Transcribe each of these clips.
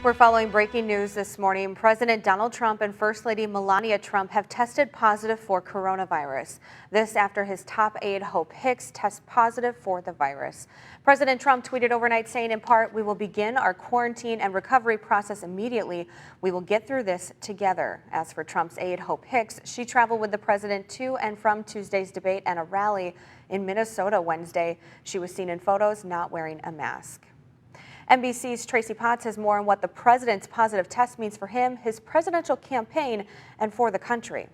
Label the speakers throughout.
Speaker 1: We're following breaking news this morning. President Donald Trump and First Lady Melania Trump have tested positive for coronavirus. This after his top aide, Hope Hicks, tests positive for the virus. President Trump tweeted overnight saying, in part, "We will begin our quarantine and recovery process immediately. We will get through this together." As for Trump's aide, Hope Hicks, she traveled with the president to and from Tuesday's debate and a rally in Minnesota Wednesday. She was seen in photos not wearing a mask. NBC's Tracy Potts has more on what the president's positive test means for him, his presidential campaign, and for the country.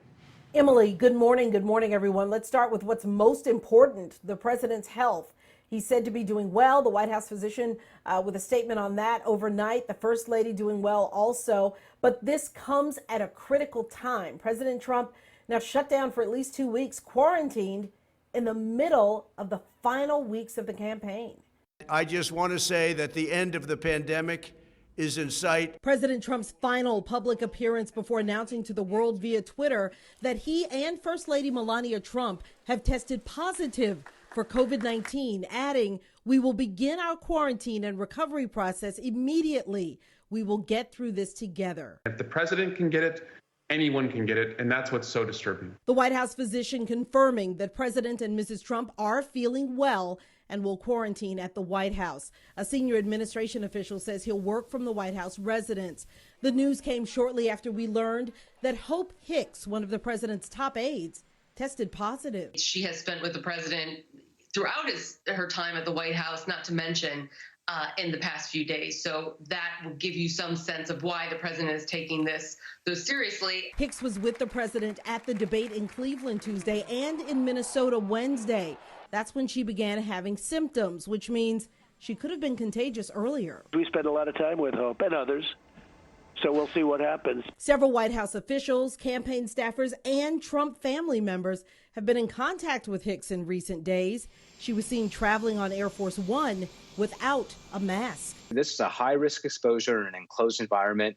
Speaker 2: Emily, good morning. Good morning, everyone. Let's start with what's most important, the president's health. He's said to be doing well. The White House physician with a statement on that overnight. The First Lady doing well also. But this comes at a critical time. President Trump now shut down for at least 2 weeks, quarantined in the middle of the final weeks of the campaign.
Speaker 3: I just want to say that the end of the pandemic is in sight.
Speaker 2: President Trump's final public appearance before announcing to the world via Twitter that he and First Lady Melania Trump have tested positive for COVID-19, adding, "We will begin our quarantine and recovery process immediately. We will get through this together."
Speaker 4: If the president can get it, anyone can get it, and that's what's so disturbing.
Speaker 2: The White House physician confirming that President and Mrs. Trump are feeling well and will quarantine at the White House. A senior administration official says he'll work from the White House residence. The news came shortly after we learned that Hope Hicks, one of the president's top aides, tested positive.
Speaker 5: She has spent with the president throughout her time at the White House, not to mention in the past few days. So that will give you some sense of why the president is taking this so seriously.
Speaker 2: Hicks was with the president at the debate in Cleveland Tuesday and in Minnesota Wednesday. That's when she began having symptoms, which means she could have been contagious earlier.
Speaker 6: We spend a lot of time with Hope and others, so we'll see what happens.
Speaker 2: Several White House officials, campaign staffers, and Trump family members have been in contact with Hicks in recent days. She was seen traveling on Air Force One without a mask.
Speaker 7: This is a high-risk exposure in an enclosed environment.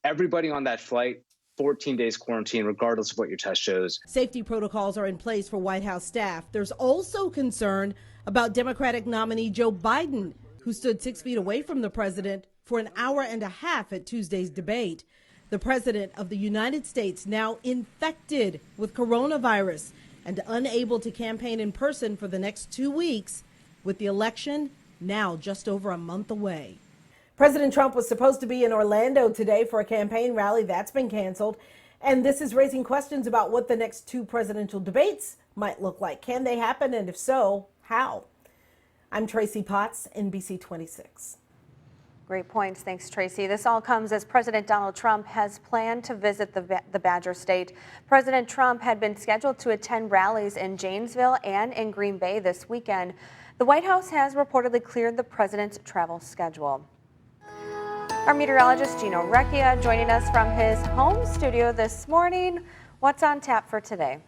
Speaker 7: Everybody on that flight, 14 days quarantine, regardless of what your test shows.
Speaker 2: Safety protocols are in place for White House staff. There's also concern about Democratic nominee Joe Biden, who stood 6 feet away from the president for an hour and a half at Tuesday's debate. The president of the United States now infected with coronavirus and unable to campaign in person for the next 2 weeks, with the election now just over a month away. President Trump was supposed to be in Orlando today for a campaign rally. That's been canceled. And this is raising questions about what the next 2 presidential debates might look like. Can they happen? And if so, how? I'm Tracy Potts, NBC 26.
Speaker 1: Great points. Thanks, Tracy. This all comes as President Donald Trump has planned to visit the Badger State. President Trump had been scheduled to attend rallies in Janesville and in Green Bay this weekend. The White House has reportedly cleared the president's travel schedule. Our meteorologist, Gino Recchia, joining us from his home studio this morning. What's on tap for today?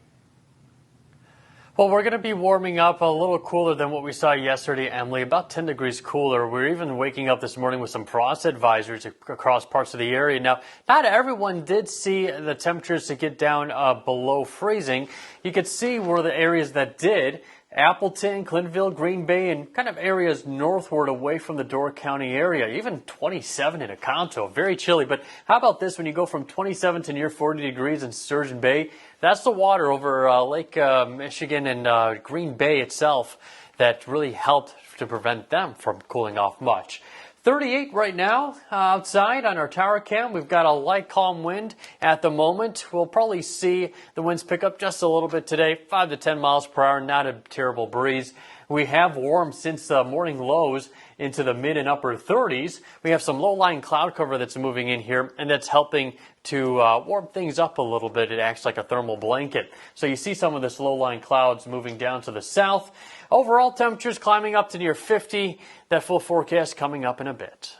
Speaker 8: Well, we're going to be warming up a little cooler than what we saw yesterday, Emily, about 10 degrees cooler. We're even waking up this morning with some frost advisories across parts of the area. Now, not everyone did see the temperatures to get down below freezing. You could see where the areas that did. Appleton, Clintonville, Green Bay, and kind of areas northward away from the Door County area. Even 27 in Oconto. Very chilly. But how about this? When you go from 27 to near 40 degrees in Sturgeon Bay, that's the water over Lake Michigan and Green Bay itself that really helped to prevent them from cooling off much. 38 right now outside on our tower cam. We've got a light calm wind at the moment. We'll probably see the winds pick up just a little bit today, 5 to 10 miles per hour, not a terrible breeze. We have warmed since the morning lows into the mid and upper 30s. We have some low-lying cloud cover that's moving in here, and that's helping to warm things up a little bit. It acts like a thermal blanket. So you see some of this low-lying clouds moving down to the south. Overall temperatures climbing up to near 50. That full forecast coming up in a bit.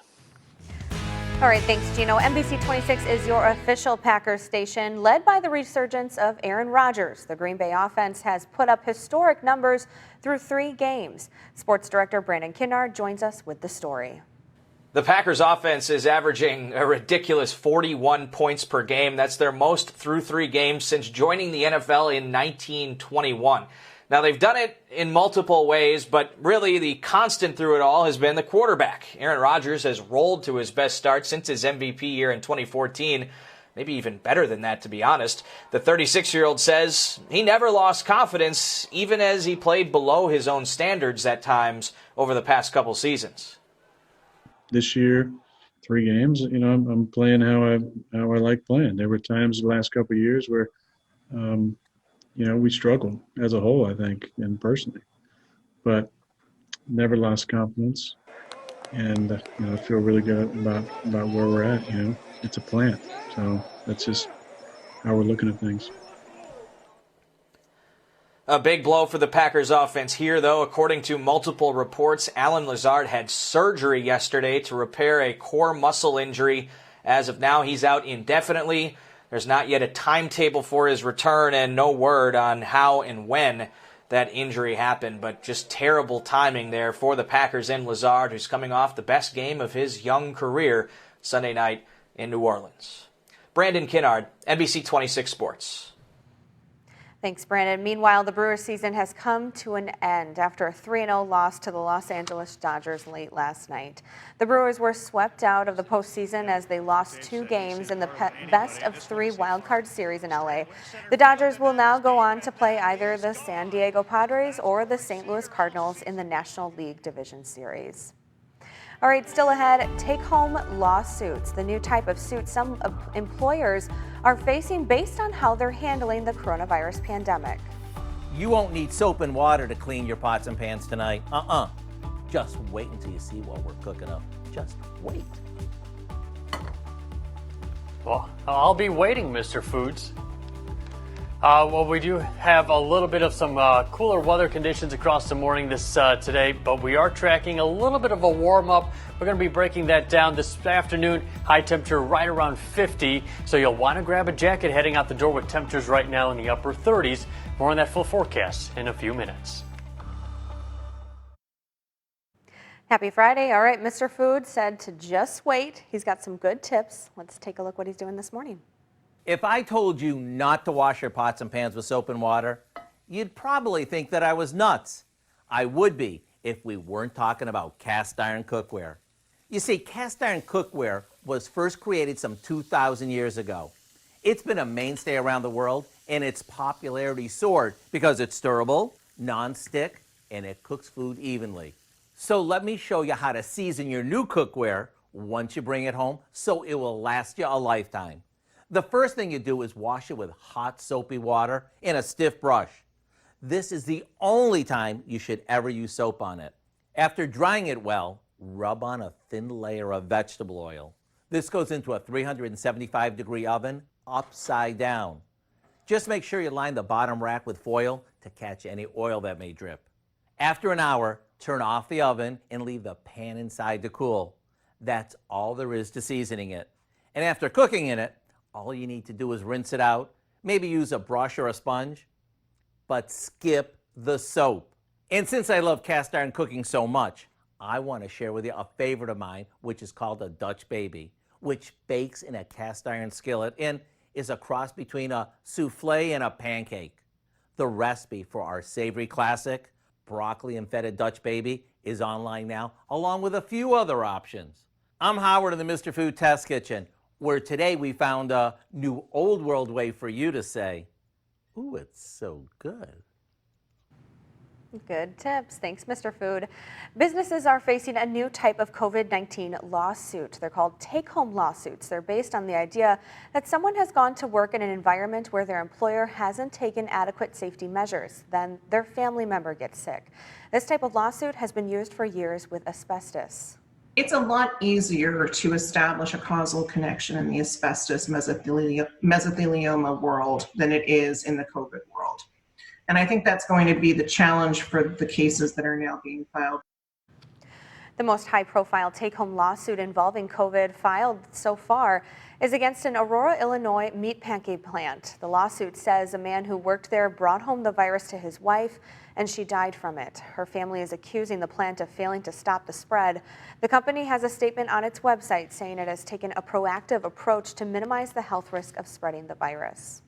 Speaker 1: All right, thanks, Gino. NBC 26 is your official Packers station, led by the resurgence of Aaron Rodgers. The Green Bay offense has put up historic numbers through 3 games. Sports director Brandon Kinnard joins us with the story.
Speaker 9: The Packers offense is averaging a ridiculous 41 points per game. That's their most through 3 games since joining the NFL in 1921. Now, they've done it in multiple ways, but really the constant through it all has been the quarterback. Aaron Rodgers has rolled to his best start since his MVP year in 2014. Maybe even better than that, to be honest. The 36-year-old says he never lost confidence, even as he played below his own standards at times over the past couple seasons.
Speaker 10: This year, 3 games, I'm playing how I like playing. There were times the last couple of years where, we struggled as a whole, I think, and personally, but never lost confidence. And, I feel really good about where we're at. It's a plan. So that's just how we're looking at things.
Speaker 9: A big blow for the Packers offense here, though. According to multiple reports, Allen Lazard had surgery yesterday to repair a core muscle injury. As of now, he's out indefinitely. There's not yet a timetable for his return and no word on how and when that injury happened, but just terrible timing there for the Packers and Lazard, who's coming off the best game of his young career Sunday night in New Orleans. Brandon Kinnard, NBC 26 Sports.
Speaker 1: Thanks, Brandon. Meanwhile, the Brewers season has come to an end after a 3-0 loss to the Los Angeles Dodgers late last night. The Brewers were swept out of the postseason as they lost 2 games in the best-of-3 wildcard series in LA. The Dodgers will now go on to play either the San Diego Padres or the St. Louis Cardinals in the National League Division Series. All right, still ahead, take-home lawsuits, the new type of suit some employers are facing based on how they're handling the coronavirus pandemic.
Speaker 11: You won't need soap and water to clean your pots and pans tonight. Just wait until you see what we're cooking up. Just wait.
Speaker 8: Well, I'll be waiting, Mr. Foods. Well, we do have a little bit of some cooler weather conditions across the morning today, but we are tracking a little bit of a warm-up. We're going to be breaking that down this afternoon. High temperature right around 50, so you'll want to grab a jacket heading out the door with temperatures right now in the upper 30s. More on that full forecast in a few minutes.
Speaker 1: Happy Friday. All right, Mr. Food said to just wait. He's got some good tips. Let's take a look what he's doing this morning.
Speaker 11: If I told you not to wash your pots and pans with soap and water, you'd probably think that I was nuts. I would be if we weren't talking about cast iron cookware. You see, cast iron cookware was first created some 2,000 years ago. It's been a mainstay around the world, and its popularity soared because it's durable, non-stick, and it cooks food evenly. So let me show you how to season your new cookware once you bring it home so it will last you a lifetime. The first thing you do is wash it with hot soapy water and a stiff brush. This is the only time you should ever use soap on it. After drying it well, rub on a thin layer of vegetable oil. This goes into a 375-degree oven upside down. Just make sure you line the bottom rack with foil to catch any oil that may drip. After an hour, turn off the oven and leave the pan inside to cool. That's all there is to seasoning it. And after cooking in it, all you need to do is rinse it out, maybe use a brush or a sponge, but skip the soap. And since I love cast iron cooking so much, I want to share with you a favorite of mine, which is called a Dutch Baby, which bakes in a cast iron skillet and is a cross between a souffle and a pancake. The recipe for our savory classic, broccoli and feta Dutch Baby, is online now, along with a few other options. I'm Howard in the Mr. Food Test Kitchen, where today we found a new old world way for you to say, ooh, it's so good.
Speaker 1: Good tips. Thanks, Mr. Food. Businesses are facing a new type of COVID-19 lawsuit. They're called take-home lawsuits. They're based on the idea that someone has gone to work in an environment where their employer hasn't taken adequate safety measures. Then their family member gets sick. This type of lawsuit has been used for years with asbestos.
Speaker 12: It's a lot easier to establish a causal connection in the asbestos mesothelioma world than it is in the COVID world. And I think that's going to be the challenge for the cases that are now being filed.
Speaker 1: The most high-profile take-home lawsuit involving COVID filed so far is against an Aurora, Illinois meat pancake plant. The lawsuit says a man who worked there brought home the virus to his wife, and she died from it. Her family is accusing the plant of failing to stop the spread. The company has a statement on its website saying it has taken a proactive approach to minimize the health risk of spreading the virus.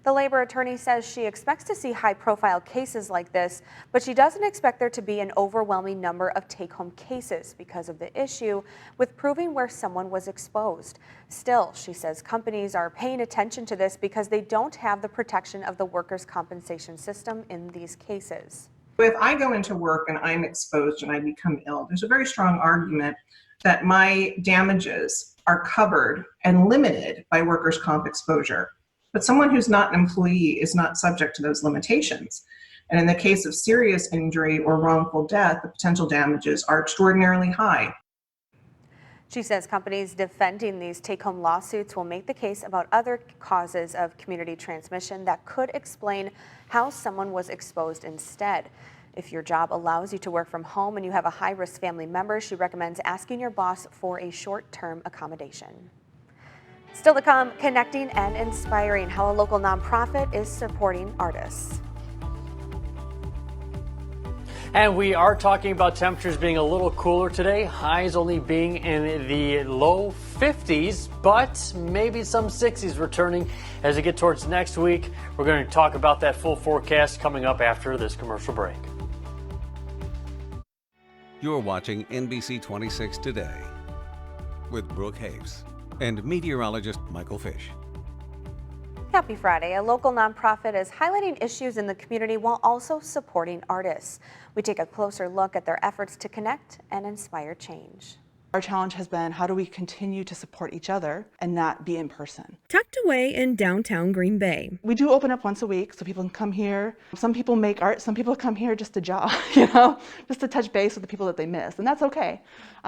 Speaker 1: The labor attorney says she expects to see high-profile cases like this, but she doesn't expect there to be an overwhelming number of take-home cases because of the issue with proving where someone was exposed. Still, she says companies are paying attention to this because they don't have the protection of the workers' compensation system in these cases.
Speaker 12: If I go into work and I'm exposed and I become ill, there's a very strong argument that my damages are covered and limited by workers' comp exposure. But someone who's not an employee is not subject to those limitations. And in the case of serious injury or wrongful death, the potential damages are extraordinarily high.
Speaker 1: She says companies defending these take-home lawsuits will make the case about other causes of community transmission that could explain how someone was exposed instead. If your job allows you to work from home and you have a high-risk family member, she recommends asking your boss for a short-term accommodation. Still to come, connecting and inspiring how a local nonprofit is supporting artists.
Speaker 8: And we are talking about temperatures being a little cooler today, highs only being in the low 50s, but maybe some 60s returning as we get towards next week. We're going to talk about that full forecast coming up after this commercial break.
Speaker 13: You're watching NBC 26 Today with Brooke Haves and meteorologist Michael Fish.
Speaker 1: Happy Friday. A local nonprofit is highlighting issues in the community while also supporting artists. We take a closer look at their efforts to connect and inspire change.
Speaker 14: Our challenge has been, how do we continue to support each other and not be in person?
Speaker 15: Tucked away in downtown Green Bay.
Speaker 14: We do open up once a week so people can come here. Some people make art, some people come here just to jog, just to touch base with the people that they miss, and that's okay.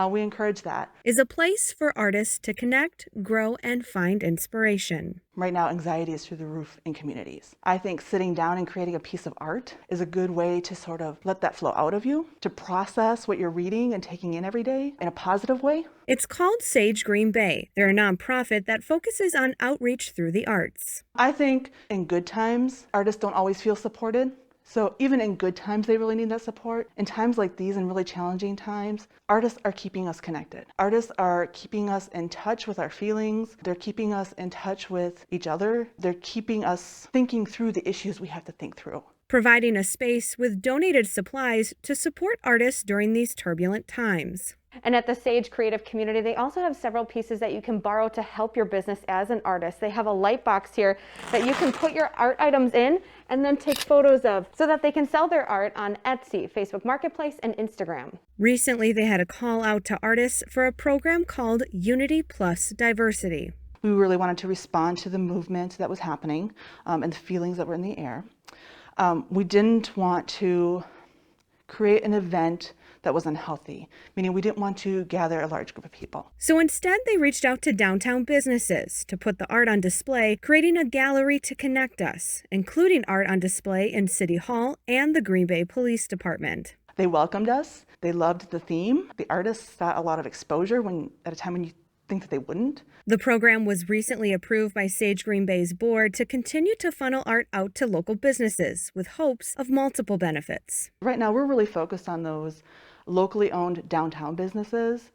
Speaker 14: We encourage that.
Speaker 15: Is a place for artists to connect, grow, and find inspiration.
Speaker 14: Right now, anxiety is through the roof in communities. I think sitting down and creating a piece of art is a good way to sort of let that flow out of you, to process what you're reading and taking in every day in a positive way.
Speaker 15: It's called Sage Green Bay. They're a nonprofit that focuses on outreach through the arts.
Speaker 14: I think in good times, artists don't always feel supported. So even in good times, they really need that support. In times like these, in really challenging times, artists are keeping us connected. Artists are keeping us in touch with our feelings. They're keeping us in touch with each other. They're keeping us thinking through the issues we have to think through.
Speaker 15: Providing a space with donated supplies to support artists during these turbulent times.
Speaker 1: And at the Sage Creative Community, they also have several pieces that you can borrow to help your business as an artist. They have a light box here that you can put your art items in and then take photos of so that they can sell their art on Etsy, Facebook Marketplace, and Instagram.
Speaker 15: Recently, they had a call out to artists for a program called Unity Plus Diversity.
Speaker 14: We really wanted to respond to the movement that was happening and the feelings that were in the air. We didn't want to create an event that was unhealthy, meaning we didn't want to gather a large group of people.
Speaker 15: So instead, they reached out to downtown businesses to put the art on display, creating a gallery to connect us, including art on display in City Hall and the Green Bay Police Department.
Speaker 14: They welcomed us. They loved the theme. The artists got a lot of exposure at a time when you think that they wouldn't.
Speaker 15: The program was recently approved by Sage Green Bay's board to continue to funnel art out to local businesses with hopes of multiple benefits.
Speaker 14: Right now, we're really focused on those locally owned downtown businesses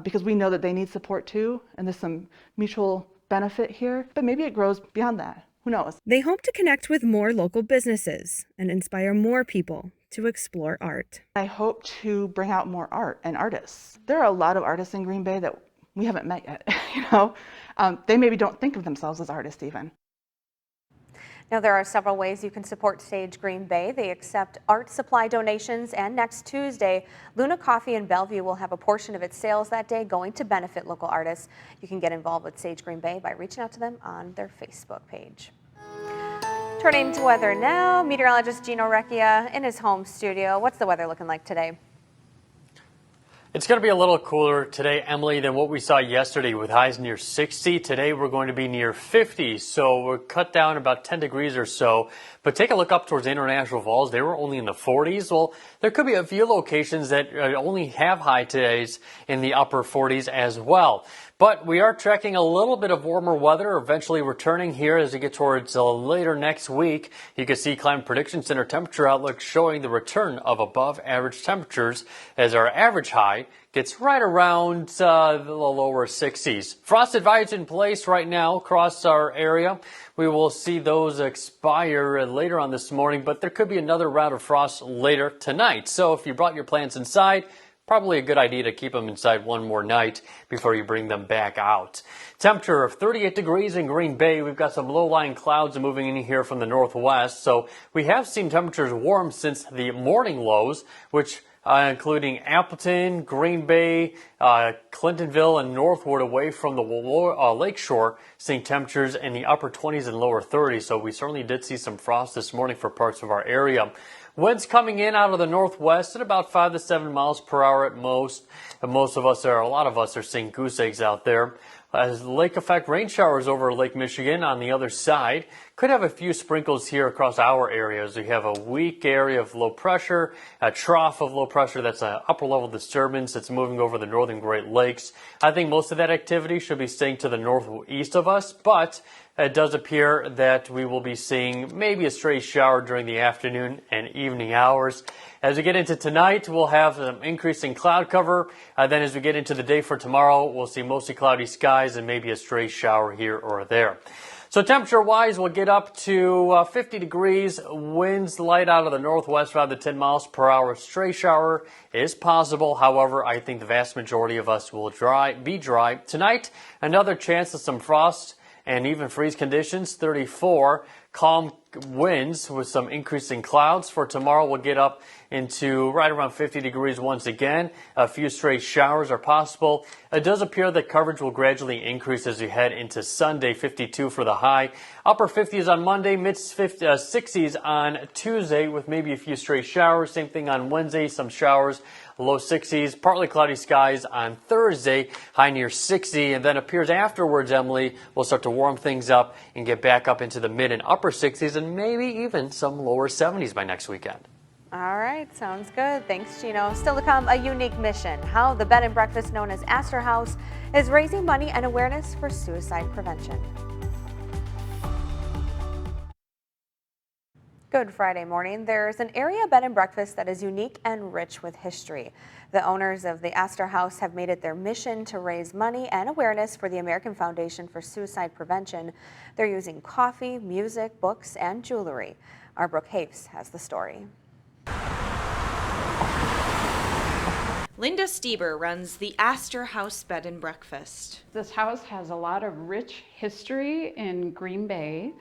Speaker 14: because we know that they need support too, and there's some mutual benefit here, but maybe it grows beyond that. Who knows?
Speaker 15: They hope to connect with more local businesses and inspire more people to explore art.
Speaker 14: I hope to bring out more art and artists. There are a lot of artists in Green Bay that we haven't met yet. They maybe don't think of themselves as artists even.
Speaker 1: Now, there are several ways you can support Sage Green Bay. They accept art supply donations, and next Tuesday, Luna Coffee in Bellevue will have a portion of its sales that day going to benefit local artists. You can get involved with Sage Green Bay by reaching out to them on their Facebook page. Turning to weather now, meteorologist Gino Recchia in his home studio. What's the weather looking like today?
Speaker 8: It's going to be a little cooler today, Emily, than what we saw yesterday with highs near 60. Today we're going to be near 50, so we're cut down about 10 degrees or so. But take a look up towards International Falls. They were only in the 40s. Well, there could be a few locations that only have high days in the upper 40s as well. But we are tracking a little bit of warmer weather eventually returning here as we get towards later next week. You can see Climate Prediction Center temperature outlook showing the return of above average temperatures as our average high high gets right around the lower 60s. Frost advisory in place right now across our area. We will see those expire later on this morning, but there could be another round of frost later tonight. So if you brought your plants inside, probably a good idea to keep them inside one more night before you bring them back out. Temperature of 38 degrees in Green Bay. We've got some low-lying clouds moving in here from the northwest. So we have seen temperatures warm since the morning lows, which including Appleton, Green Bay, Clintonville, and Northwood away from the lakeshore, seeing temperatures in the upper 20s and lower 30s. So we certainly did see some frost this morning for parts of our area. Winds coming in out of the northwest at about 5 to 7 miles per hour at most. And a lot of us are seeing goose eggs out there. As lake effect rain showers over Lake Michigan on the other side. Could have a few sprinkles here across our areas. We have a weak area of low pressure, a trough of low pressure that's an upper level disturbance that's moving over the northern Great Lakes. I think most of that activity should be staying to the northeast of us, but it does appear that we will be seeing maybe a stray shower during the afternoon and evening hours. As we get into tonight, we'll have some increasing cloud cover. Then as we get into the day for tomorrow, we'll see mostly cloudy skies and maybe a stray shower here or there. So temperature-wise, we'll get up to 50 degrees. Winds light out of the northwest, 5 to 10 miles per hour. Stray shower is possible. However, I think the vast majority of us will be dry. Tonight, another chance of some frost and even freeze conditions, 34. Calm winds with some increasing clouds. For tomorrow, we'll get up into right around 50 degrees once again. A few stray showers are possible. It does appear that coverage will gradually increase as we head into Sunday, 52 for the high. Upper 50s on Monday, mid 60s on Tuesday with maybe a few stray showers. Same thing on Wednesday, some showers. Low 60s, partly cloudy skies on Thursday, high near 60, and then appears afterwards, Emily, will start to warm things up and get back up into the mid and upper 60s and maybe even some lower 70s by next weekend.
Speaker 1: All right, sounds good. Thanks, Gino. Still to come, a unique mission. How the bed and breakfast known as Astor House is raising money and awareness for suicide prevention. Good Friday morning. There's an area bed and breakfast that is unique and rich with history. The owners of the Astor House have made it their mission to raise money and awareness for the American Foundation for Suicide Prevention. They're using coffee, music, books, and jewelry. Our Brooke Hafes has the story.
Speaker 16: Linda Stieber runs the Astor House Bed and Breakfast.
Speaker 17: This house has a lot of rich history in Green Bay.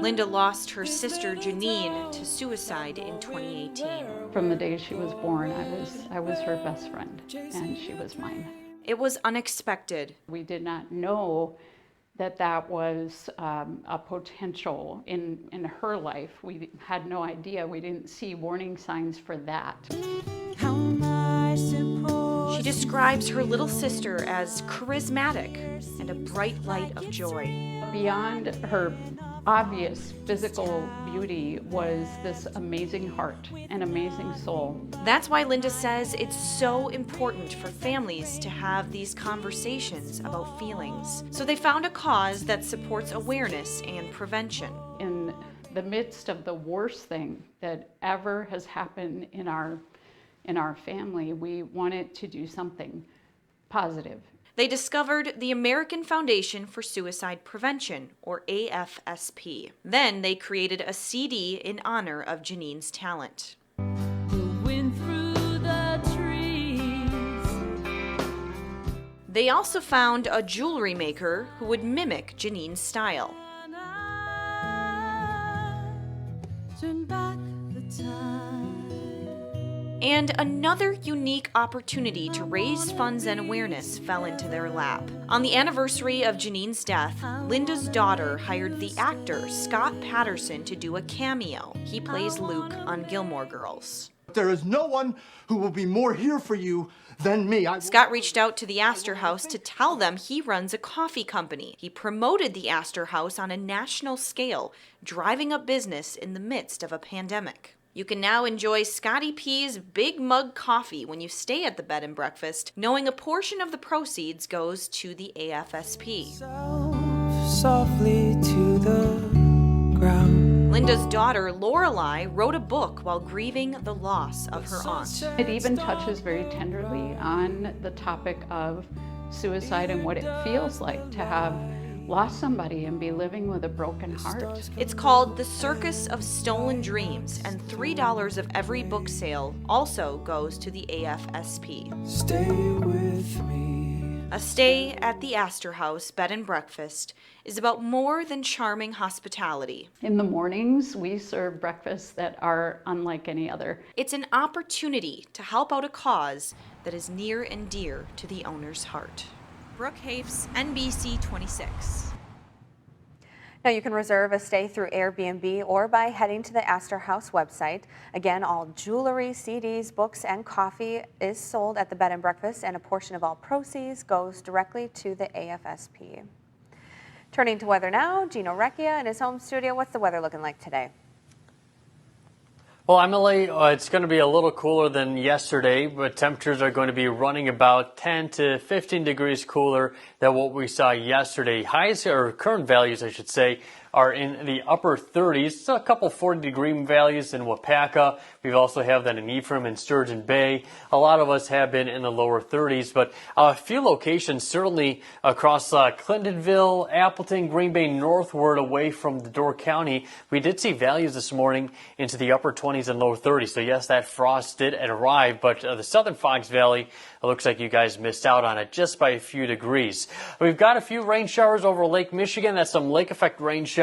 Speaker 16: Linda lost her sister Janine to suicide in 2018.
Speaker 17: From the day she was born, I was her best friend, and she was mine.
Speaker 16: It was unexpected.
Speaker 17: We did not know that was a potential in her life. We had no idea. We didn't see warning signs for that.
Speaker 16: She describes her little sister as charismatic and a bright light of joy.
Speaker 17: Beyond her obvious physical beauty was this amazing heart and amazing soul.
Speaker 16: That's why Linda says it's so important for families to have these conversations about feelings. So they found a cause that supports awareness and prevention.
Speaker 17: In the midst of the worst thing that ever has happened in our family, we wanted to do something positive.
Speaker 16: They discovered the American Foundation for Suicide Prevention, or AFSP. Then they created a CD in honor of Janine's talent. They also found a jewelry maker who would mimic Janine's style. And another unique opportunity to raise funds and awareness fell into their lap. On the anniversary of Janine's death, Linda's daughter hired the actor Scott Patterson to do a cameo. He plays Luke on Gilmore Girls.
Speaker 18: There is no one who will be more here for you than me.
Speaker 16: Scott reached out to the Astor House to tell them he runs a coffee company. He promoted the Astor House on a national scale, driving up business in the midst of a pandemic. You can now enjoy Scotty P's Big Mug Coffee when you stay at the bed and breakfast, knowing a portion of the proceeds goes to the AFSP.
Speaker 19: Softly to the ground.
Speaker 16: Linda's daughter, Lorelei, wrote a book while grieving the loss of her aunt.
Speaker 17: It even touches very tenderly on the topic of suicide and what it feels like to have lost somebody and be living with a broken heart.
Speaker 16: It's called The Circus of Stolen Dreams, and $3 of every book sale also goes to the AFSP.
Speaker 19: Stay with me.
Speaker 16: A stay at the Astor House Bed and Breakfast is about more than charming hospitality.
Speaker 17: In the mornings, we serve breakfasts that are unlike any other.
Speaker 16: It's an opportunity to help out a cause that is near and dear to the owner's heart. Brooke Hafes, NBC 26.
Speaker 1: Now you can reserve a stay through Airbnb or by heading to the Astor House website. Again, all jewelry, CDs, books, and coffee is sold at the bed and breakfast, and a portion of all proceeds goes directly to the AFSP. Turning to weather now, Gino Recchia in his home studio. What's the weather looking like today?
Speaker 8: Well, Emily, it's going to be a little cooler than yesterday, but temperatures are going to be running about 10 to 15 degrees cooler than what we saw yesterday. Highs, or current values, I should say, are in the upper 30s. Still a couple 40-degree values in Wapaka. We also have that in Ephraim and Sturgeon Bay. A lot of us have been in the lower 30s, but a few locations certainly across Clintonville, Appleton, Green Bay, northward away from the Door County. We did see values this morning into the upper 20s and lower 30s. So yes, that frost did arrive, but the southern Fox Valley, it looks like you guys missed out on it just by a few degrees. We've got a few rain showers over Lake Michigan. That's some lake effect rain showers.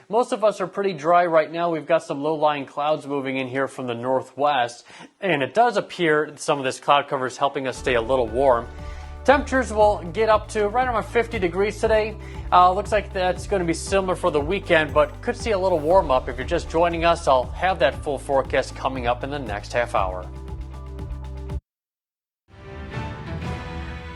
Speaker 8: Most of us are pretty dry right now. We've got some low-lying clouds moving in here from the northwest, and it does appear some of this cloud cover is helping us stay a little warm. Temperatures will get up to right around 50 degrees today. Looks like that's going to be similar for the weekend, but could see a little warm up. If you're just joining us, I'll have that full forecast coming up in the next half hour.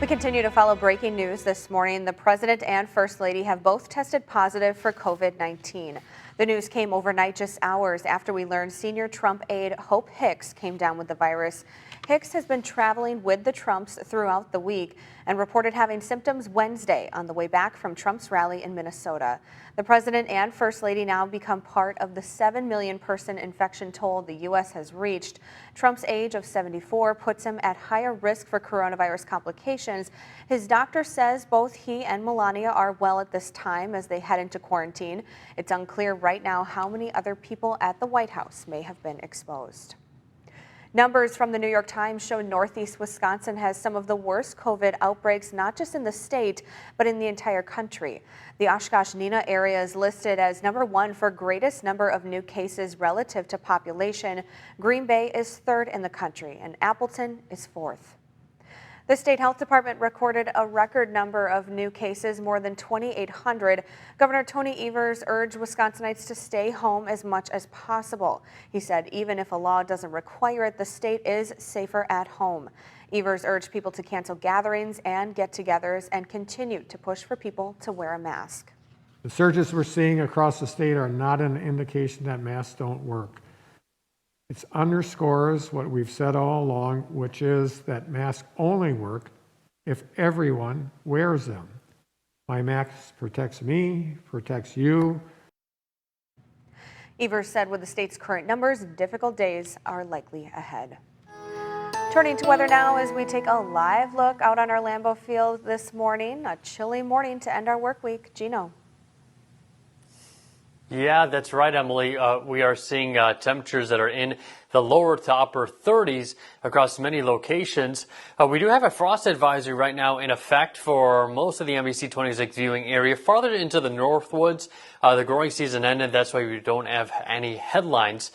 Speaker 1: We continue to follow breaking news this morning. The President and First Lady have both tested positive for COVID-19. The news came overnight, just hours after we learned senior Trump aide Hope Hicks came down with the virus. Hicks has been traveling with the Trumps throughout the week and reported having symptoms Wednesday on the way back from Trump's rally in Minnesota. The President and First Lady now become part of the 7 million person infection toll the U.S. has reached. Trump's age of 74 puts him at higher risk for coronavirus complications. His doctor says both he and Melania are well at this time as they head into quarantine. It's unclear right now how many other people at the White House may have been exposed. Numbers from the New York Times show Northeast Wisconsin has some of the worst COVID outbreaks, not just in the state, but in the entire country. The Oshkosh-Neenah area is listed as number 1 for greatest number of new cases relative to population. Green Bay is 3rd in the country, and Appleton is 4th. The state health department recorded a record number of new cases, more than 2,800. Governor Tony Evers urged Wisconsinites to stay home as much as possible. He said even if a law doesn't require it, the state is safer at home. Evers urged people to cancel gatherings and get-togethers and continue to push for people to wear a mask.
Speaker 20: The surges we're seeing across the state are not an indication that masks don't work. It underscores what we've said all along, which is that masks only work if everyone wears them. My mask protects me, protects you.
Speaker 1: Evers said with the state's current numbers, difficult days are likely ahead. Turning to weather now as we take a live look out on our Lambeau field this morning. A chilly morning to end our work week. Gino.
Speaker 8: Yeah, that's right, Emily. We are seeing temperatures that are in the lower to upper 30s across many locations. We do have a frost advisory right now in effect for most of the NBC 26 viewing area. Farther into the Northwoods, the growing season ended. That's why we don't have any headlines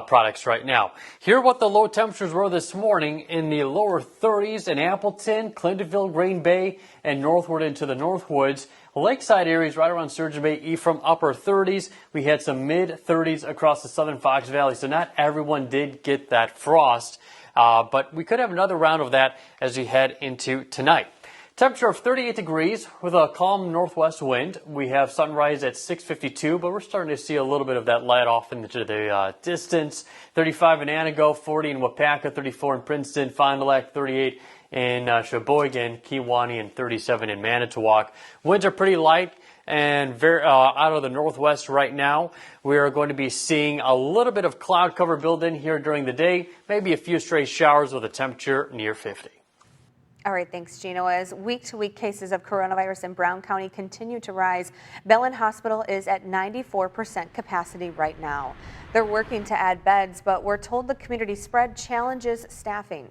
Speaker 8: products right now. Here are what the low temperatures were this morning in the lower 30s in Appleton, Clintonville, Green Bay, and northward into the Northwoods. Lakeside areas right around Sturgeon Bay, Ephraim, upper 30s. We had some mid-30s across the southern Fox Valley, so not everyone did get that frost, but we could have another round of that as we head into tonight. Temperature of 38 degrees with a calm northwest wind. We have sunrise at 6:52, but we're starting to see a little bit of that light off into the distance. 35 in Anago, 40 in Wapaka, 34 in Princeton, Fond du Lac, 38 in Sheboygan, Kewaunee, and 37 in Manitowoc. Winds are pretty light and very out of the northwest right now. We are going to be seeing a little bit of cloud cover build in here during the day, maybe a few stray showers with a temperature near 50.
Speaker 1: All right, thanks, Gino. As week-to-week cases of coronavirus in Brown County continue to rise, Belen Hospital is at 94% capacity right now. They're working to add beds, but we're told the community spread challenges staffing.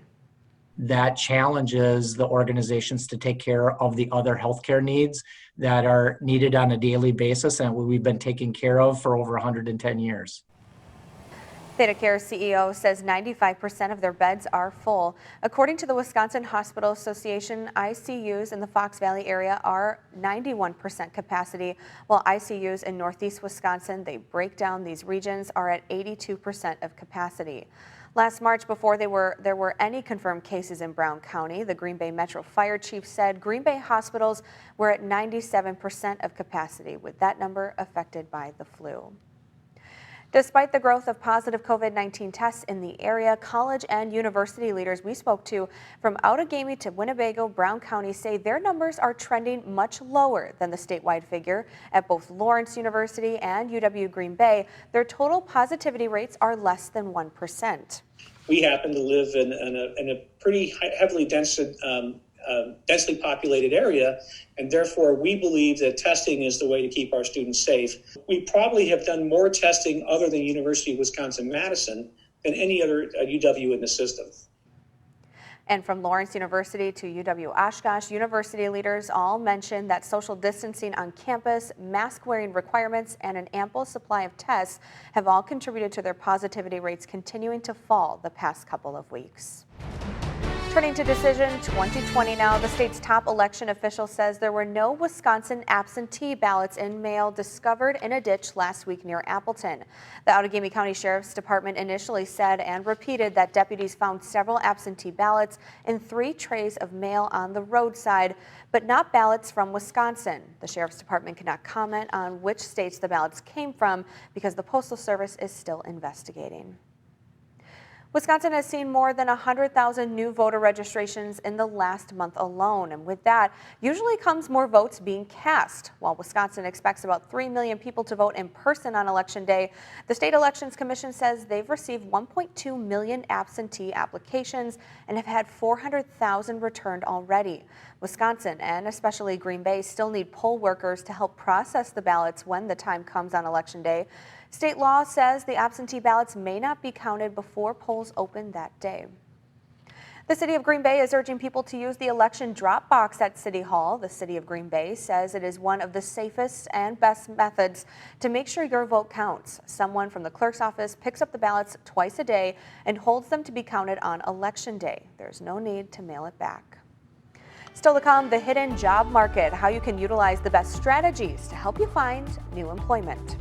Speaker 21: That challenges the organizations to take care of the other healthcare needs that are needed on a daily basis and we've been taking care of for over 110 years.
Speaker 1: ThedaCare CEO says 95% of their beds are full. According to the Wisconsin Hospital Association, ICUs in the Fox Valley area are 91% capacity, while ICUs in Northeast Wisconsin, they break down these regions, are at 82% of capacity. Last March, before there were any confirmed cases in Brown County, the Green Bay Metro Fire Chief said Green Bay hospitals were at 97% of capacity, with that number affected by the flu. Despite the growth of positive COVID-19 tests in the area, college and university leaders we spoke to from Outagamie to Winnebago, Brown County say their numbers are trending much lower than the statewide figure. At both Lawrence University and UW Green Bay, their total positivity rates are less than 1%.
Speaker 22: We happen to live in a pretty heavily densely populated area, and therefore we believe that testing is the way to keep our students safe. We probably have done more testing other than University of Wisconsin-Madison than any other UW in the system.
Speaker 1: And from Lawrence University to UW Oshkosh, university leaders all mentioned that social distancing on campus, mask wearing requirements, and an ample supply of tests have all contributed to their positivity rates continuing to fall the past couple of weeks. Turning to Decision 2020 now, the state's top election official says there were no Wisconsin absentee ballots in mail discovered in a ditch last week near Appleton. The Outagamie County Sheriff's Department initially said and repeated that deputies found several absentee ballots in 3 trays of mail on the roadside, but not ballots from Wisconsin. The Sheriff's Department cannot comment on which states the ballots came from because the Postal Service is still investigating. Wisconsin has seen more than 100,000 new voter registrations in the last month alone, and with that usually comes more votes being cast. While Wisconsin expects about 3 million people to vote in person on Election Day, the State Elections Commission says they've received 1.2 million absentee applications and have had 400,000 returned already. Wisconsin, and especially Green Bay, still need poll workers to help process the ballots when the time comes on Election Day. State law says the absentee ballots may not be counted before polls open that day. The City of Green Bay is urging people to use the election drop box at City Hall. The City of Green Bay says it is one of the safest and best methods to make sure your vote counts. Someone from the clerk's office picks up the ballots twice a day and holds them to be counted on Election Day. There's no need to mail it back. Still to come, the hidden job market, how you can utilize the best strategies to help you find new employment.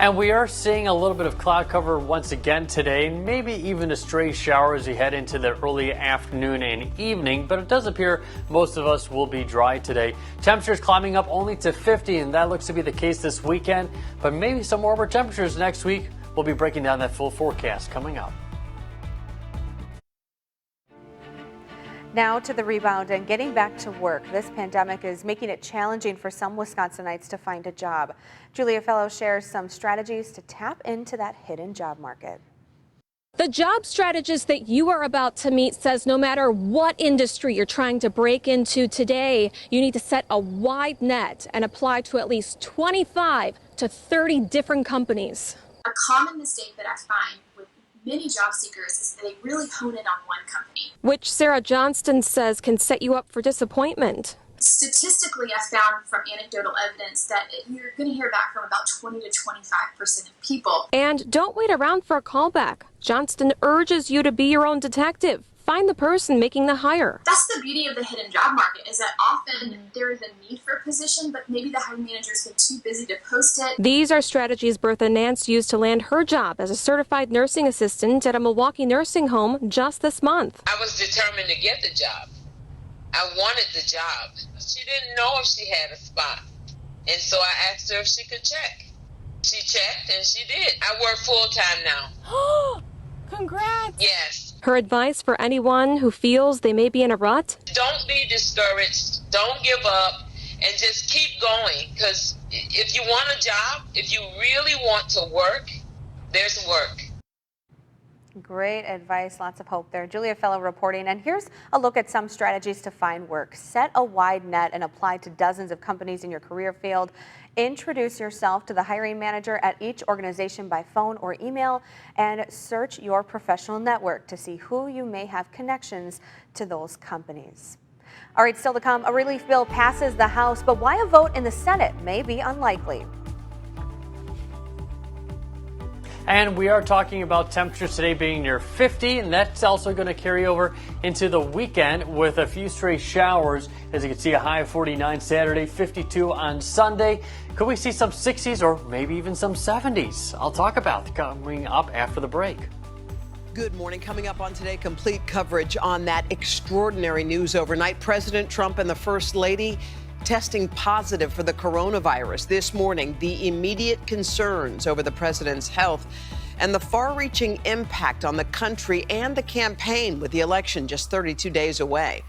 Speaker 8: And we are seeing a little bit of cloud cover once again today, maybe even a stray shower as we head into the early afternoon and evening, but it does appear most of us will be dry today. Temperatures climbing up only to 50, and that looks to be the case this weekend, but maybe some warmer temperatures next week. We'll be breaking down that full forecast coming up.
Speaker 1: Now to the rebound and getting back to work. This pandemic is making it challenging for some Wisconsinites to find a job. Julia Fellow shares some strategies to tap into that hidden job market.
Speaker 23: The job strategist that you are about to meet says no matter what industry you're trying to break into today, you need to set a wide net and apply to at least 25 to 30 different companies.
Speaker 24: A common mistake that I find with many job seekers is that they really hone in on one company,
Speaker 23: Which Sarah Johnston says can set you up for disappointment.
Speaker 24: Statistically, I found from anecdotal evidence that you're going to hear back from about 20 to 25% of people.
Speaker 23: And don't wait around for a callback. Johnston urges you to be your own detective. Find the person making the hire.
Speaker 24: That's the beauty of the hidden job market, is that often there is a need for a position, but maybe the hiring managers get too busy to post it.
Speaker 23: These are strategies Bertha Nance used to land her job as a certified nursing assistant at a Milwaukee nursing home just this month.
Speaker 25: I was determined to get the job. I wanted the job. She didn't know if she had a spot. And so I asked her if she could check. She checked and she did. I work full time now.
Speaker 23: Congrats!
Speaker 25: Yes.
Speaker 23: Her advice for anyone who feels they may be in a rut?
Speaker 25: Don't be discouraged. Don't give up, and just keep going. Because if you want a job, if you really want to work, there's work.
Speaker 1: Great advice, lots of hope there. Julia Fellow reporting, and here's a look at some strategies to find work. Set a wide net and apply to dozens of companies in your career field. Introduce yourself to the hiring manager at each organization by phone or email, and search your professional network to see who you may have connections to those companies. All right, still to come, a relief bill passes the House, but why a vote in the Senate may be unlikely.
Speaker 8: And we are talking about temperatures today being near 50, and that's also going to carry over into the weekend with a few stray showers. As you can see, a high of 49 Saturday, 52 on Sunday. Could we see some 60s or maybe even some 70s? I'll talk about coming up after the break.
Speaker 3: Good morning. Coming up on Today, complete coverage on that extraordinary news overnight. President Trump and the First Lady testing positive for the coronavirus this morning, the immediate concerns over the president's health and the far-reaching impact on the country and the campaign with the election just 32 days away.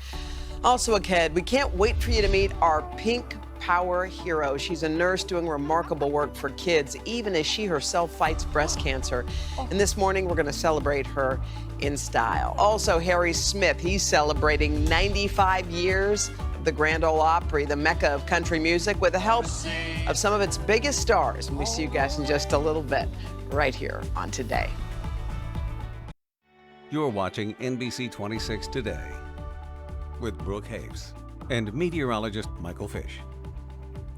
Speaker 3: Also ahead, we can't wait for you to meet our pink power hero. She's a nurse doing remarkable work for kids, even as she herself fights breast cancer. And this morning, we're going to celebrate her in style. Also, Harry Smith, he's celebrating 95 years of the Grand Ole Opry, the mecca of country music, with the help of some of its biggest stars. And we see you guys in just a little bit, right here on Today.
Speaker 13: You're watching NBC 26 Today with Brooke Haves and meteorologist Michael Fish.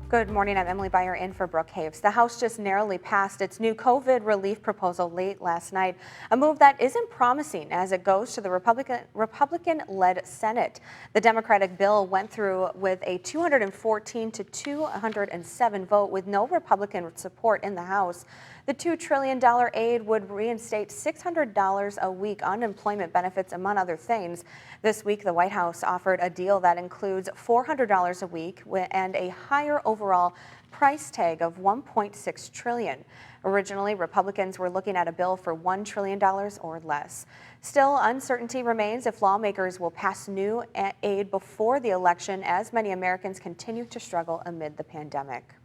Speaker 1: Good morning, I'm Emily Beyer in for Brooke Haves. The House just narrowly passed its new COVID relief proposal late last night, a move that isn't promising as it goes to the Republican-led Senate. The Democratic bill went through with a 214 to 207 vote with no Republican support in the House. The $2 trillion aid would reinstate $600 a week unemployment benefits, among other things. This week, the White House offered a deal that includes $400 a week and a higher overall price tag of $1.6 trillion. Originally, Republicans were looking at a bill for $1 trillion or less. Still, uncertainty remains if lawmakers will pass new aid before the election, as many Americans continue to struggle amid the pandemic.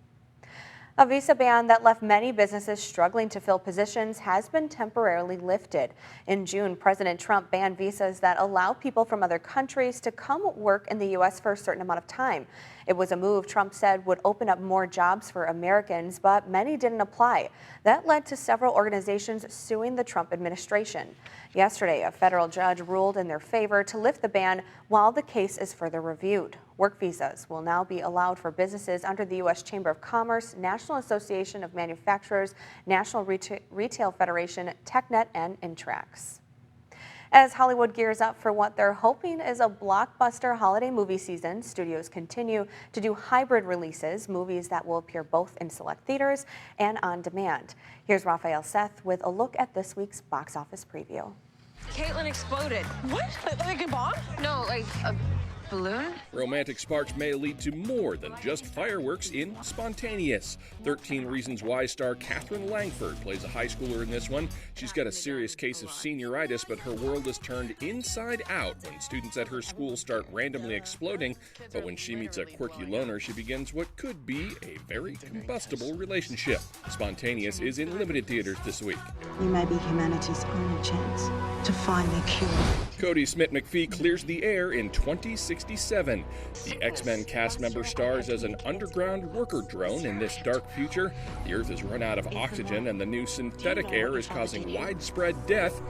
Speaker 1: A visa ban that left many businesses struggling to fill positions has been temporarily lifted. In June, President Trump banned visas that allow people from other countries to come work in the U.S. for a certain amount of time. It was a move Trump said would open up more jobs for Americans, but many didn't apply. That led to several organizations suing the Trump administration. Yesterday, a federal judge ruled in their favor to lift the ban while the case is further reviewed. Work visas will now be allowed for businesses under the U.S. Chamber of Commerce, National Association of Manufacturers, National Retail Federation, TechNet, and Intrax. As Hollywood gears up for what they're hoping is a blockbuster holiday movie season, studios continue to do hybrid releases, movies that will appear both in select theaters and on demand. Here's Raphael Seth with a look at this week's box office preview.
Speaker 4: Caitlin exploded. What? Like a bomb? No, like a balloon?
Speaker 5: Romantic sparks may lead to more than just fireworks in Spontaneous. 13 Reasons Why star Katherine Langford plays a high schooler in this one. She's got a serious case of senioritis, but her world is turned inside out when students at her school start randomly exploding. But when she meets a quirky loner, she begins what could be a very combustible relationship. Spontaneous is in limited theaters this week.
Speaker 6: You may be humanity's only chance to find a cure.
Speaker 5: Cody Smith-McPhee clears the air in 2067. The X-Men cast member stars as an underground worker drone in this dark future. The Earth has run out of oxygen and the new synthetic air is causing widespread death.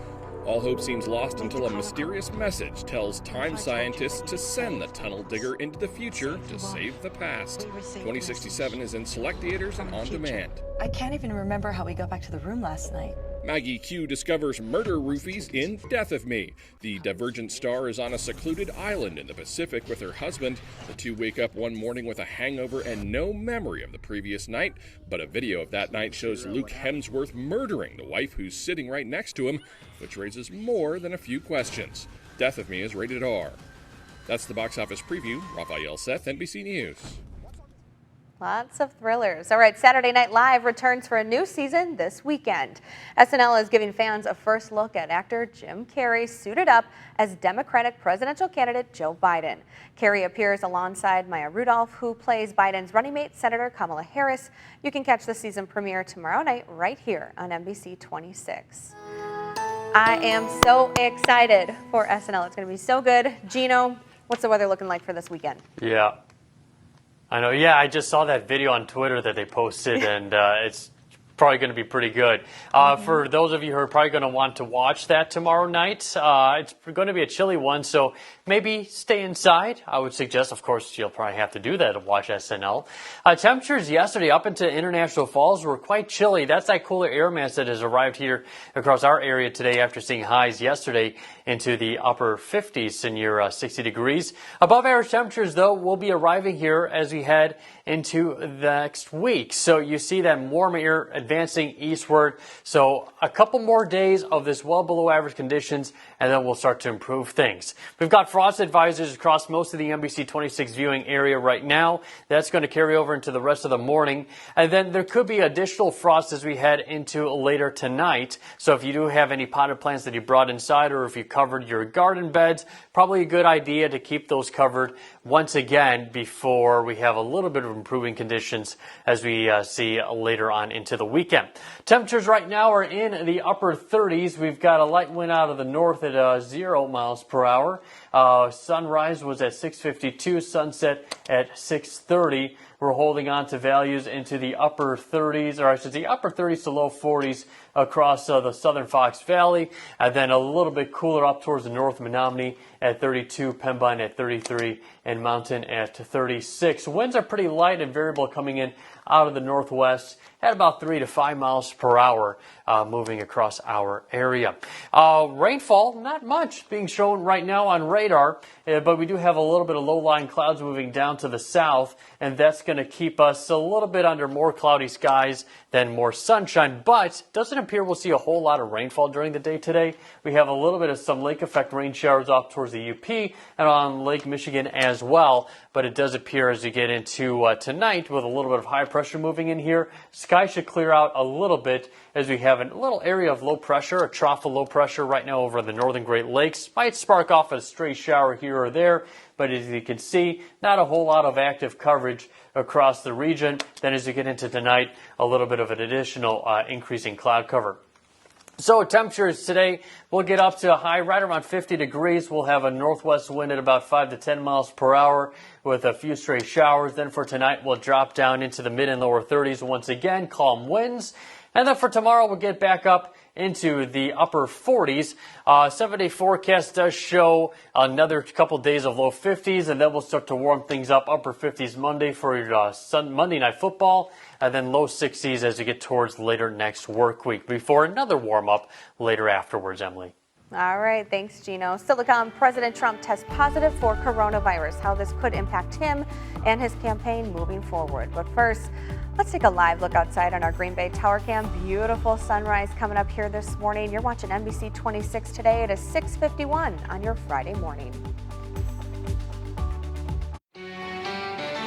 Speaker 5: All hope seems lost until a mysterious message tells time scientists to send the tunnel digger into the future to save the past. 2067 is in select theaters and on demand.
Speaker 4: I can't even remember how we got back to the room last night.
Speaker 5: Maggie Q discovers murder roofies in Death of Me. The Divergent star is on a secluded island in the Pacific with her husband. The two wake up one morning with a hangover and no memory of the previous night, but a video of that night shows Luke Hemsworth murdering the wife who's sitting right next to him, which raises more than a few questions. Death of Me is rated R. That's the box office preview. Raphael Seth, NBC News.
Speaker 1: Lots of thrillers. All right, Saturday Night Live returns for a new season this weekend. SNL is giving fans a first look at actor Jim Carrey suited up as Democratic presidential candidate Joe Biden. Carrey appears alongside Maya Rudolph, who plays Biden's running mate, Senator Kamala Harris. You can catch the season premiere tomorrow night right here on NBC 26. I am so excited for SNL. It's going to be so good. Gino, what's the weather looking like for this weekend?
Speaker 8: Yeah. I know. Yeah, I just saw that video on Twitter that they posted, and it's probably going to be pretty good. For those of you who are probably going to want to watch that tomorrow night, it's going to be a chilly one, so maybe stay inside. I would suggest, of course, you'll probably have to do that to watch SNL. Temperatures yesterday up into International Falls were quite chilly. That's that cooler air mass that has arrived here across our area today after seeing highs yesterday into the upper 50s and near 60 degrees. Above average temperatures, though, will be arriving here as we head into the next week. So you see that warm air advancing eastward. So a couple more days of this well below average conditions, and then we'll start to improve things. We've got frost advisories across most of the NBC 26 viewing area right now. That's going to carry over into the rest of the morning. And then there could be additional frost as we head into later tonight. So if you do have any potted plants that you brought inside, or if you covered your garden beds, probably a good idea to keep those covered once again before we have a little bit of improving conditions as we see later on into the weekend. Temperatures right now are in the upper 30s. We've got a light wind out of the north at 0 miles per hour. Sunrise was at 6:52, sunset at 6:30. We're holding on to values into the upper 30s, or I should say upper 30s to low 40s across the southern Fox Valley, and then a little bit cooler up towards the north Menominee at 32, Pembine at 33, and Mountain at 36. Winds are pretty light and variable coming in out of the northwest at about 3 to 5 miles per hour moving across our area. Rainfall, not much being shown right now on radar, but we do have a little bit of low-lying clouds moving down to the south, and that's going to keep us a little bit under more cloudy skies than more sunshine, but doesn't appear we'll see a whole lot of rainfall during the day today. We have a little bit of some lake effect rain showers off towards the UP and on Lake Michigan as well, but it does appear as we get into tonight with a little bit of high pressure moving in here, sky should clear out a little bit as we have a little area of low pressure, a trough of low pressure right now over the northern Great Lakes. Might spark off a stray shower here or there, but as you can see, not a whole lot of active coverage across the region. Then as you get into tonight, a little bit of an additional increasing cloud cover. So temperatures today, we'll get up to a high right around 50 degrees. We'll have a northwest wind at about 5 to 10 miles per hour with a few stray showers. Then for tonight, we'll drop down into the mid and lower 30s once again, calm winds. And then for tomorrow, we'll get back up into the upper 40s. 7-day forecast does show another couple days of low 50s, and then we'll start to warm things up. Upper 50s Monday for Monday Night Football, and then low 60s as you get towards later next work week before another warm up later afterwards, Emily.
Speaker 1: All right, thanks, Gino. Still to come, President Trump tests positive for coronavirus, how this could impact him and his campaign moving forward. But first, let's take a live look outside on our Green Bay Tower Cam. Beautiful sunrise coming up here this morning. You're watching NBC 26 today. It is 6:51 on your Friday morning.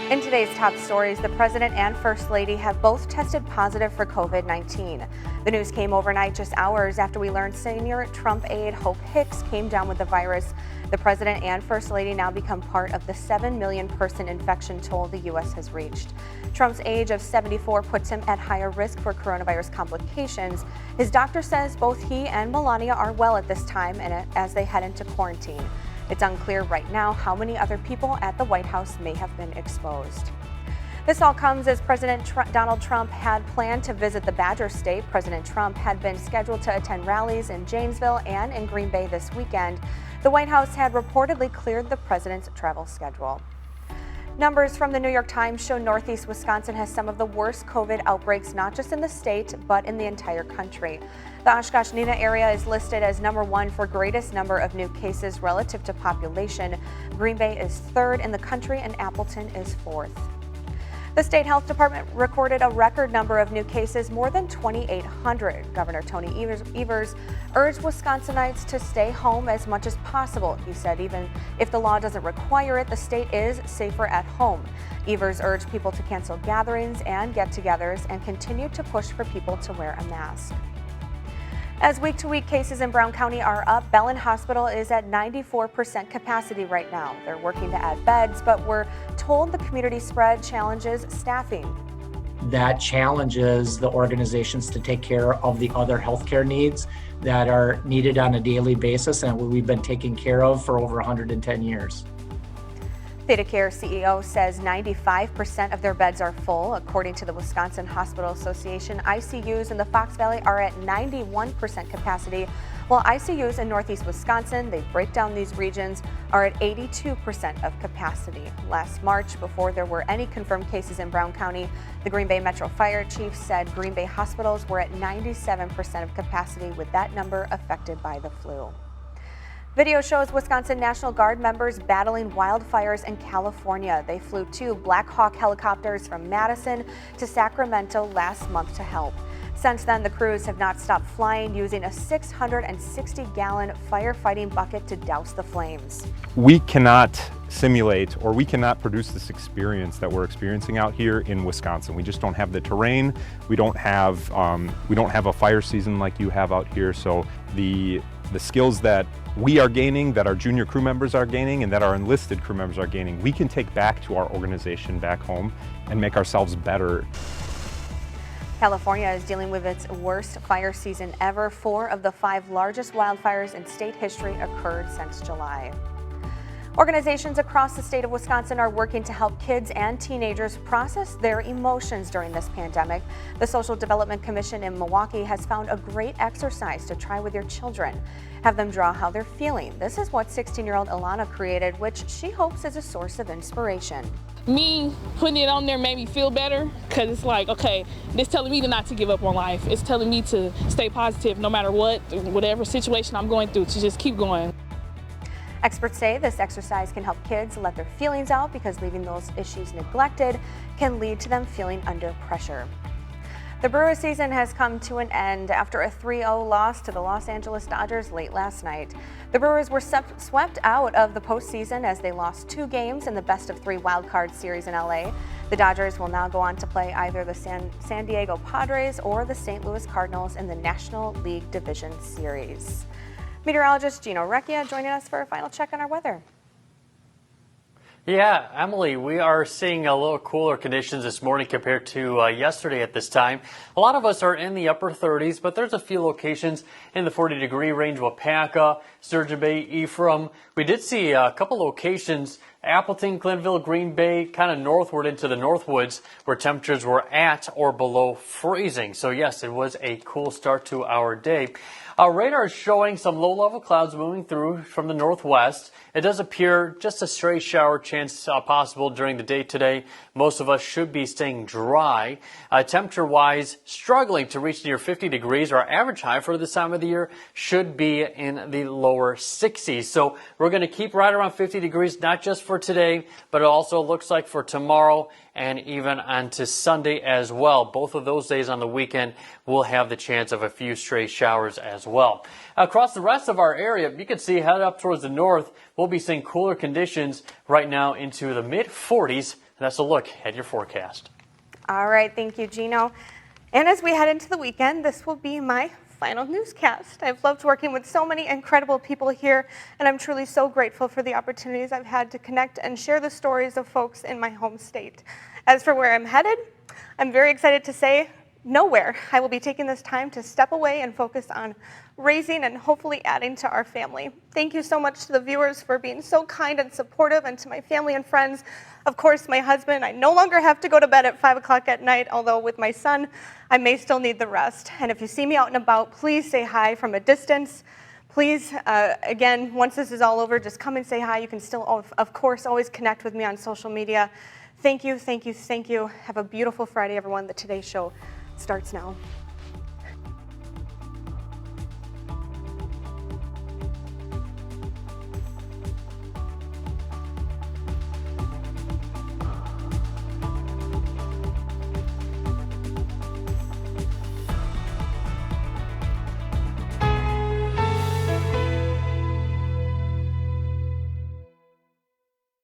Speaker 1: In today's top stories, the President and First Lady have both tested positive for COVID-19. The news came overnight just hours after we learned senior Trump aide Hope Hicks came down with the virus. The President and First Lady now become part of the 7 million person infection toll the U.S. has reached. Trump's age of 74 puts him at higher risk for coronavirus complications. His doctor says both he and Melania are well at this time and as they head into quarantine. It's unclear right now how many other people at the White House may have been exposed. This all comes as President Donald Trump had planned to visit the Badger State. President Trump had been scheduled to attend rallies in Janesville and in Green Bay this weekend. The White House had reportedly cleared the president's travel schedule. Numbers from the New York Times show Northeast Wisconsin has some of the worst COVID outbreaks, not just in the state, but in the entire country. The Oshkosh-Neenah area is listed as number 1 for greatest number of new cases relative to population. Green Bay is 3rd in the country and Appleton is 4th. The state health department recorded a record number of new cases, more than 2,800. Governor Tony Evers urged Wisconsinites to stay home as much as possible. He said even if the law doesn't require it, the state is safer at home. Evers urged people to cancel gatherings and get-togethers and continue to push for people to wear a mask. As week-to-week cases in Brown County are up, Bellin Hospital is at 94% capacity right now. They're working to add beds, but we're told the community spread challenges staffing.
Speaker 21: That challenges the organizations to take care of the other healthcare needs that are needed on a daily basis and we've been taking care of for over 110 years.
Speaker 1: ThedaCare CEO says 95% of their beds are full. According to the Wisconsin Hospital Association, ICUs in the Fox Valley are at 91% capacity, while ICUs in Northeast Wisconsin, they break down these regions, are at 82% of capacity. Last March, before there were any confirmed cases in Brown County, the Green Bay Metro Fire Chief said Green Bay hospitals were at 97% of capacity, with that number affected by the flu. Video shows Wisconsin National Guard members battling wildfires in California. They flew 2 Black Hawk helicopters from Madison to Sacramento last month to help. Since then, the crews have not stopped flying, using a 660-gallon firefighting bucket to douse the flames.
Speaker 2: We cannot simulate or we cannot produce this experience that we're experiencing out here in Wisconsin. We just don't have the terrain. We don't have a fire season like you have out here. So the skills that we are gaining, that our junior crew members are gaining, and that our enlisted crew members are gaining, we can take back to our organization back home and make ourselves better.
Speaker 1: California is dealing with its worst fire season ever. 4 of the 5 largest wildfires in state history occurred since July. Organizations across the state of Wisconsin are working to help kids and teenagers process their emotions during this pandemic. The Social Development Commission in Milwaukee has found a great exercise to try with your children. Have them draw how they're feeling. This is what 16-year-old Ilana created, which she hopes is a source of inspiration.
Speaker 7: Me putting it on there made me feel better, because it's like, okay, it's telling me not to give up on life. It's telling me to stay positive no matter what, whatever situation I'm going through, to just keep going.
Speaker 1: Experts say this exercise can help kids let their feelings out, because leaving those issues neglected can lead to them feeling under pressure. The Brewers season has come to an end after a 3-0 loss to the Los Angeles Dodgers late last night. The Brewers were swept out of the postseason as they lost 2 games in the best-of-3 wildcard series in LA. The Dodgers will now go on to play either the San Diego Padres or the St. Louis Cardinals in the National League Division Series. Meteorologist Gino Recchia joining us for a final check on our weather.
Speaker 8: Yeah, Emily, we are seeing a little cooler conditions this morning compared to yesterday at this time. A lot of us are in the upper 30s, but there's a few locations in the 40-degree range. Wapaka, Sturgeon Bay, Ephraim. We did see a couple locations, Appleton, Glenville, Green Bay, kind of northward into the Northwoods, where temperatures were at or below freezing. So yes, it was a cool start to our day. Our radar is showing some low-level clouds moving through from the northwest. It does appear just a stray shower chance possible during the day today. Most of us should be staying dry. Temperature-wise, struggling to reach near 50 degrees. Our average high for this time of the year should be in the lower 60s. So we're going to keep right around 50 degrees, not just for today, but it also looks like for tomorrow and even onto Sunday as well. Both of those days on the weekend will have the chance of a few stray showers as well. Across the rest of our area, you can see head up towards the north, we'll be seeing cooler conditions right now into the mid-40s. That's a look at your forecast.
Speaker 1: All right, thank you, Gino. And as we head into the weekend, this will be my final newscast. I've loved working with so many incredible people here, and I'm truly so grateful for the opportunities I've had to connect and share the stories of folks in my home state. As for where I'm headed, I'm very excited to say nowhere. I will be taking this time to step away and focus on raising and hopefully adding to our family. Thank you so much to the viewers for being so kind and supportive, and to my family and friends. Of course, my husband. I no longer have to go to bed at 5 o'clock at night, although with my son, I may still need the rest. And if you see me out and about, please say hi from a distance. Please, again, once this is all over, just come and say hi. You can still, of course, always connect with me on social media. Thank you, thank you, thank you. Have a beautiful Friday, everyone. The Today Show starts now.